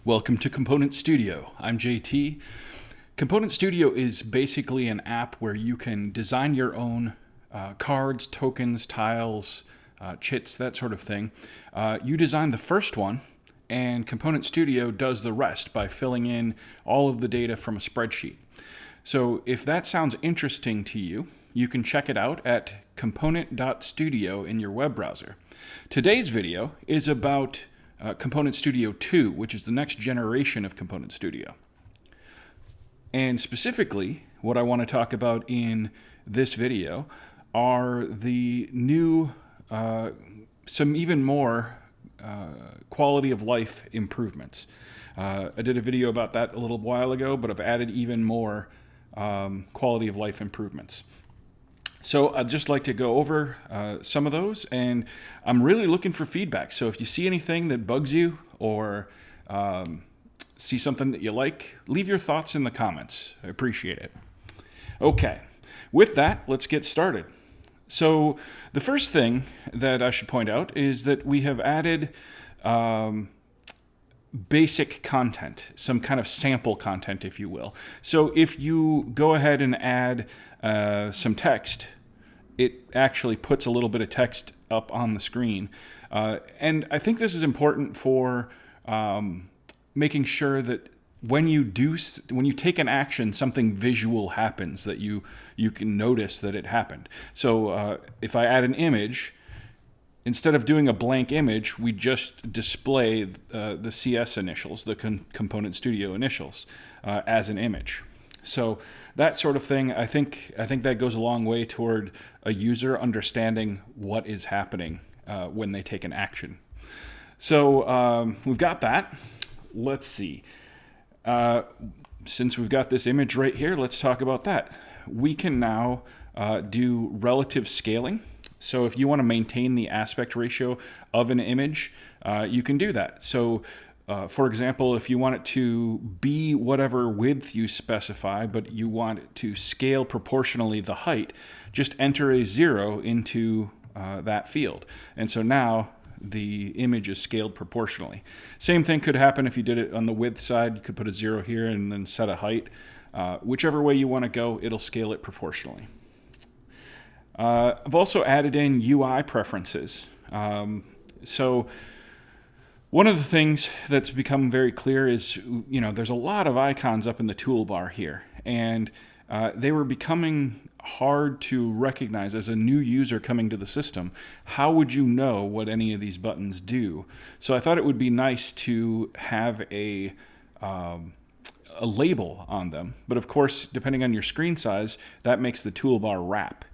Welcome to Component.Studio. I'm JT. Component.Studio is basically an app where you can design your own cards, tokens, tiles, chits, that sort of thing. You design the first one, and Component.Studio does the rest by filling in all of the data from a spreadsheet. So if that sounds interesting to you, you can check it out at Component.Studio in your web browser. Today's video is about Component.Studio 2, which is the next generation of Component.Studio. And specifically, what I want to talk about in this video are the new, some even more quality of life improvements. I did a video about that a little while ago, but I've added even more quality of life improvements. So I'd just like to go over some of those, and I'm really looking for feedback. So if you see anything that bugs you or see something that you like, leave your thoughts in the comments. I appreciate it. Okay, with that, let's get started. So the first thing that I should point out is that we have added basic content, some kind of sample content, if you will. So if you go ahead and add some text, it actually puts a little bit of text up on the screen. And I think this is important for making sure that when you take an action, something visual happens that you can notice that it happened. So if I add an image, instead of doing a blank image, we just display the CS initials, the Component.Studio initials, as an image. So that sort of thing, I think that goes a long way toward a user understanding what is happening when they take an action. So we've got that. Let's see. Since we've got this image right here, let's talk about that. We can now do relative scaling. So if you want to maintain the aspect ratio of an image, you can do that. So for example, if you want it to be whatever width you specify, but you want it to scale proportionally the height, just enter a 0 into that field. And so now the image is scaled proportionally. Same thing could happen if you did it on the width side. You could put a 0 here and then set a height. Whichever way you want to go, it'll scale it proportionally. I've also added in UI preferences. So one of the things that's become very clear is, there's a lot of icons up in the toolbar here, and they were becoming hard to recognize as a new user coming to the system. How would you know what any of these buttons do? So I thought it would be nice to have a label on them, but of course, depending on your screen size, that makes the toolbar wrap.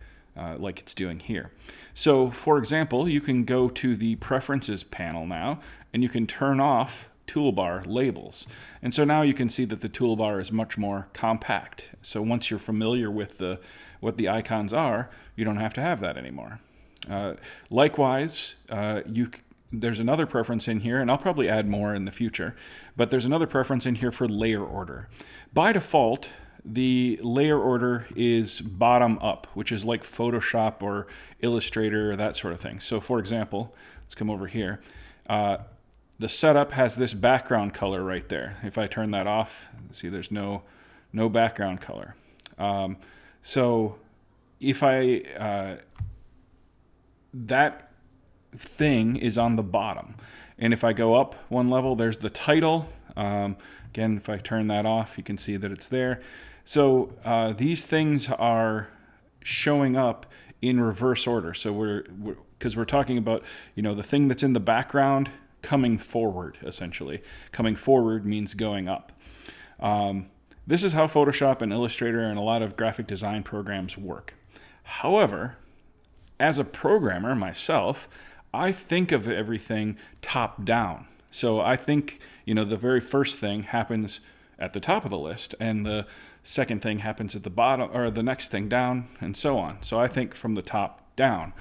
Like it's doing here. So for example, you can go to the Preferences panel now, and you can turn off toolbar labels. And so now you can see that the toolbar is much more compact. So once you're familiar with what the icons are, you don't have to have that anymore. Likewise, there's another preference in here, and I'll probably add more in the future, but there's another preference in here for layer order. By default, the layer order is bottom up, which is like Photoshop or Illustrator or that sort of thing. So for example, let's come over here. The setup has this background color right there. If I turn that off, see there's no background color. So if that thing is on the bottom. And if I go up one level, there's the title. Again, if I turn that off, you can see that it's there. So these things are showing up in reverse order. So because we're talking about, the thing that's in the background coming forward, essentially. Coming forward means going up. This is how Photoshop and Illustrator and a lot of graphic design programs work. However, as a programmer myself, I think of everything top down. So I think, the very first thing happens at the top of the list, and the second thing happens at the bottom, or the next thing down, and so on. So I think from the top down.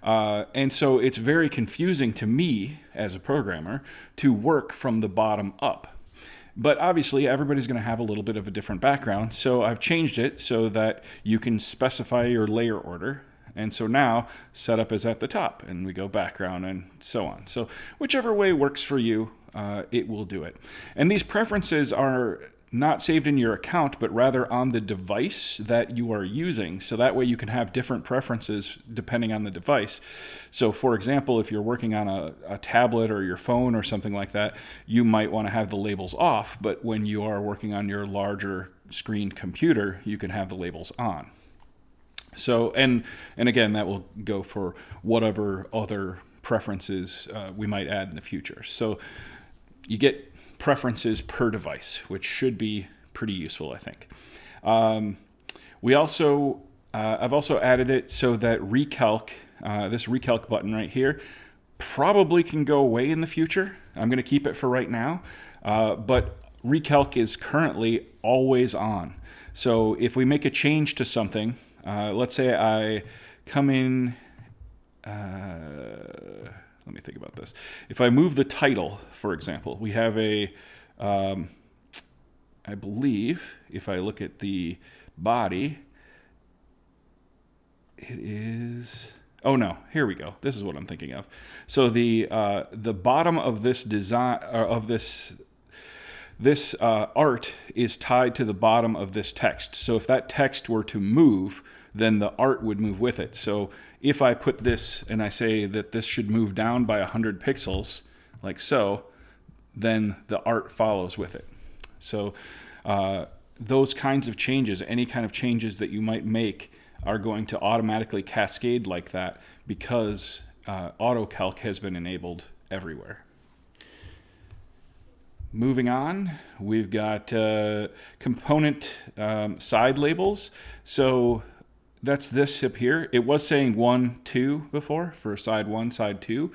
And so it's very confusing to me as a programmer to work from the bottom up. But obviously everybody's going to have a little bit of a different background, so I've changed it so that you can specify your layer order And so now setup is at the top, and we go background and so on. So whichever way works for you, it will do it. And these preferences are not saved in your account, but rather on the device that you are using. So that way you can have different preferences depending on the device. So for example, if you're working on a tablet or your phone or something like that, you might want to have the labels off, but when you are working on your larger screen computer, you can have the labels on. So, and again, that will go for whatever other preferences we might add in the future. So you get preferences per device, which should be pretty useful, I think. I've also added it so that recalc, this recalc button right here, probably can go away in the future. I'm going to keep it for right now, but recalc is currently always on. So if we make a change to something, let's say I come in, let me think about this. If I move the title, for example, we have I believe, if I look at the body, it is, oh no, here we go. This is what I'm thinking of. So the bottom of this design, of this art is tied to the bottom of this text. So if that text were to move, then the art would move with it. So if I put this and I say that this should move down by 100 pixels, like so, then the art follows with it. So those kinds of changes, any kind of changes that you might make, are going to automatically cascade like that because Auto-recalc has been enabled everywhere. Moving on, we've got component side labels. So that's this up here. It was saying 1, 2 before for side 1, side 2.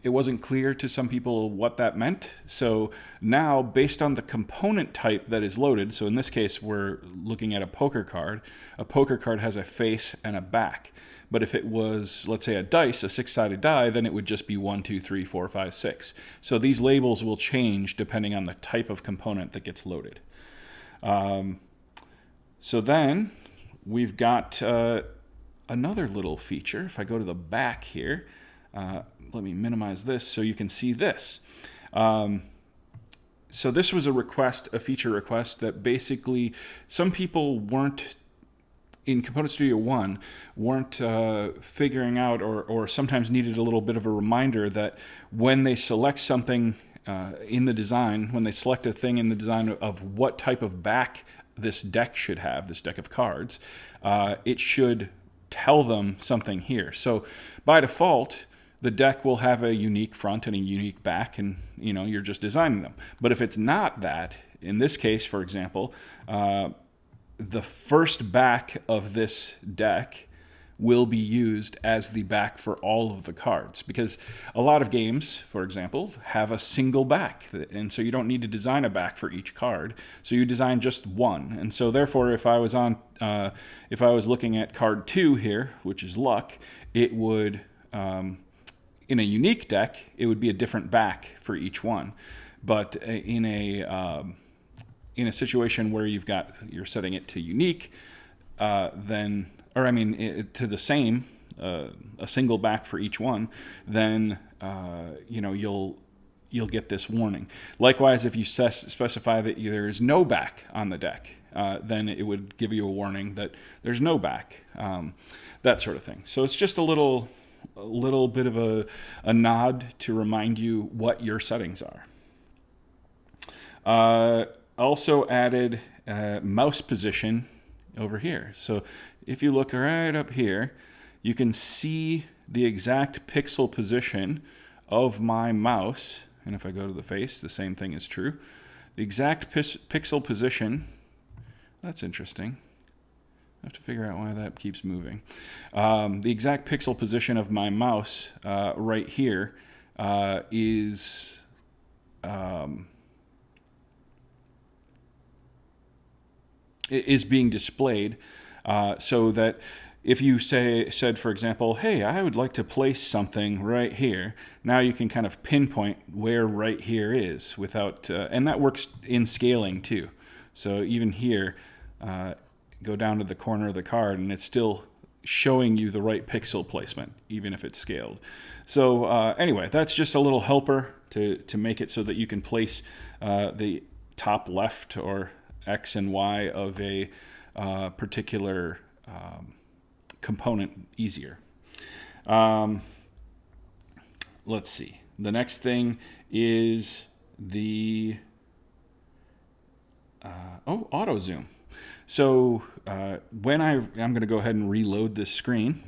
It wasn't clear to some people what that meant. So now, based on the component type that is loaded, so in this case, we're looking at a poker card. A poker card has a face and a back. But if it was, let's say, a dice, a 6-sided die, then it would just be 1, 2, 3, 4, 5, 6. So these labels will change depending on the type of component that gets loaded. So then we've got another little feature. If I go to the back here, let me minimize this so you can see this. So this was a feature request that basically some people weren't, in Component.Studio 1, weren't figuring out or sometimes needed a little bit of a reminder that when they select something in the design, when they select a thing in the design of what type of back this deck should have, this deck of cards, it should tell them something here. So by default, the deck will have a unique front and a unique back, and you're just designing them. But if it's not that, in this case, for example, the first back of this deck will be used as the back for all of the cards, because a lot of games, for example, have a single back, and so you don't need to design a back for each card. So you design just one, and so therefore, if I was looking at card 2 here, which is luck, it would in a unique deck, it would be a different back for each one. But in a situation where you're setting it to unique, to the same, a single back for each one, then you'll get this warning. Likewise, if you specify that there is no back on the deck, then it would give you a warning that there's no back, that sort of thing. So it's just a little bit of a nod to remind you what your settings are. Also added mouse position over here. So if you look right up here, you can see the exact pixel position of my mouse. And if I go to the face, the same thing is true. The exact pixel position, that's interesting. I have to figure out why that keeps moving. The exact pixel position of my mouse right here is being displayed so that if you said, for example, hey, I would like to place something right here, now you can kind of pinpoint where right here is without, and that works in scaling too. So even here, go down to the corner of the card and it's still showing you the right pixel placement, even if it's scaled. So anyway, that's just a little helper to make it so that you can place the top left or X and Y of a particular component easier. Let's see. The next thing is the auto zoom. So when I'm going to go ahead and reload this screen,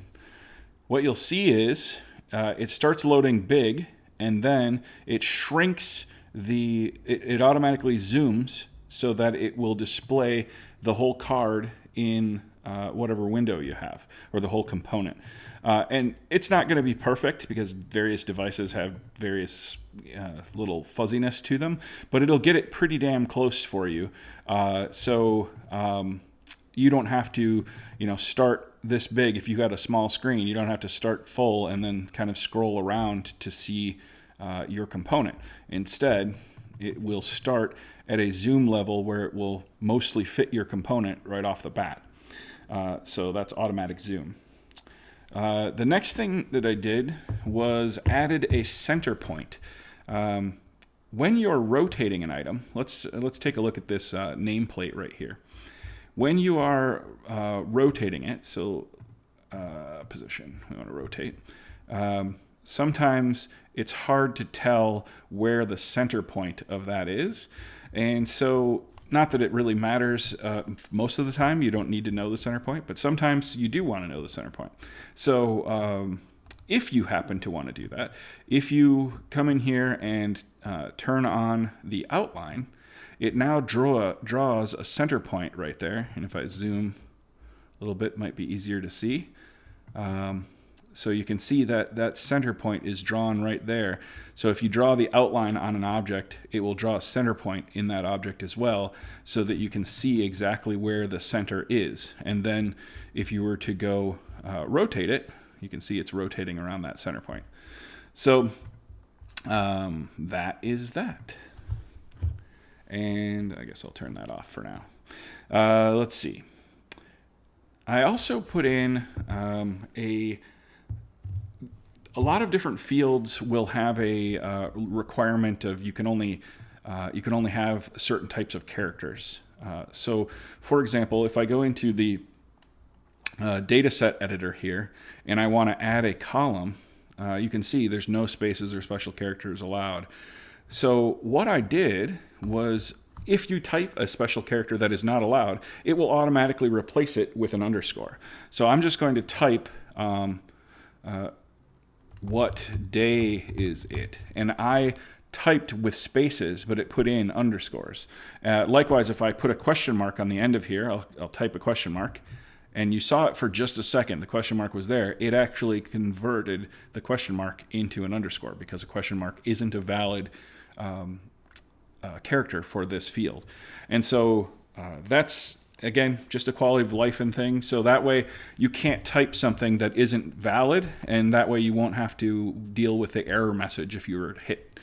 what you'll see is it starts loading big, and then it shrinks it automatically zooms so that it will display the whole card in whatever window you have, or the whole component. And it's not going to be perfect because various devices have various little fuzziness to them, but it'll get it pretty damn close for you. So you don't have to, start this big. If you've got a small screen, you don't have to start full and then kind of scroll around to see your component. Instead, it will start at a zoom level where it will mostly fit your component right off the bat. So that's automatic zoom. The next thing that I did was added a center point. When you're rotating an item, let's take a look at this nameplate right here. When you are rotating it, so position, we want to rotate. Sometimes it's hard to tell where the center point of that is, and so not that it really matters. Most of the time, you don't need to know the center point, but sometimes you do want to know the center point. So if you happen to want to do that, if you come in here and turn on the outline, it now draws a center point right there. And if I zoom a little bit, it might be easier to see. So you can see that center point is drawn right there. So if you draw the outline on an object, it will draw a center point in that object as well, so that you can see exactly where the center is. And then if you were to go rotate it, you can see it's rotating around that center point. So that is that. And I guess I'll turn that off for now. Let's see. I also put in a lot of different fields will have a requirement of you can only have certain types of characters. So, for example, if I go into the dataset editor here and I want to add a column, you can see there's no spaces or special characters allowed. So what I did was, if you type a special character that is not allowed, it will automatically replace it with an underscore. So I'm just going to type what day is it? And I typed with spaces, but it put in underscores. Likewise, if I put a question mark on the end of here, I'll type a question mark, and you saw it for just a second, the question mark was there. It actually converted the question mark into an underscore because a question mark isn't a valid character for this field. And so that's, again, just a quality of life and thing. So that way you can't type something that isn't valid, and that way you won't have to deal with the error message if you were to hit,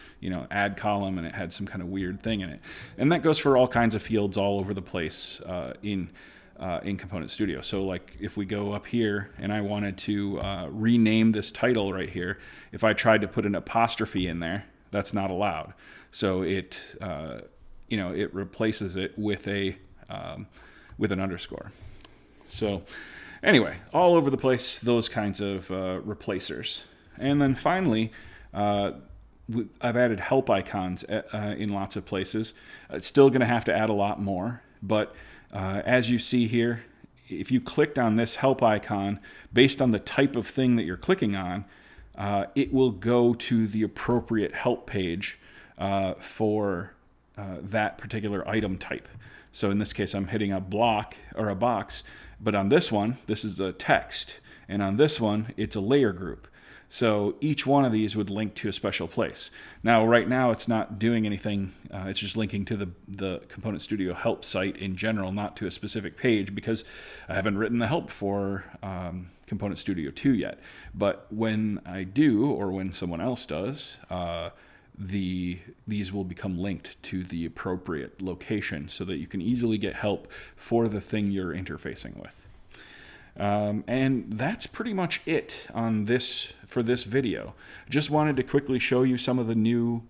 add column and it had some kind of weird thing in it. And that goes for all kinds of fields all over the place in Component.Studio. So like if we go up here and I wanted to rename this title right here, if I tried to put an apostrophe in there, that's not allowed. So it it replaces it with with an underscore. So anyway, all over the place, those kinds of replacers. And then finally, I've added help icons in lots of places. It's still going to have to add a lot more, but as you see here, if you clicked on this help icon, based on the type of thing that you're clicking on, it will go to the appropriate help page for that particular item type. So in this case, I'm hitting a block or a box, but on this one, this is a text, and on this one, it's a layer group. So each one of these would link to a special place. Now, right now, it's not doing anything. It's just linking to the Component.Studio help site in general, not to a specific page, because I haven't written the help for Component.Studio 2 yet. But when I do, or when someone else does, these will become linked to the appropriate location so that you can easily get help for the thing you're interfacing with. And that's pretty much it on for this video. Just wanted to quickly show you some of the new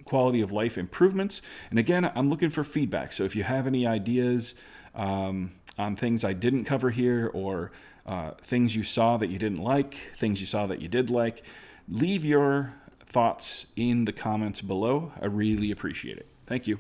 quality of life improvements. And again, I'm looking for feedback. So if you have any ideas on things I didn't cover here, or things you saw that you didn't like, things you saw that you did like, leave your thoughts in the comments below. I really appreciate it. Thank you.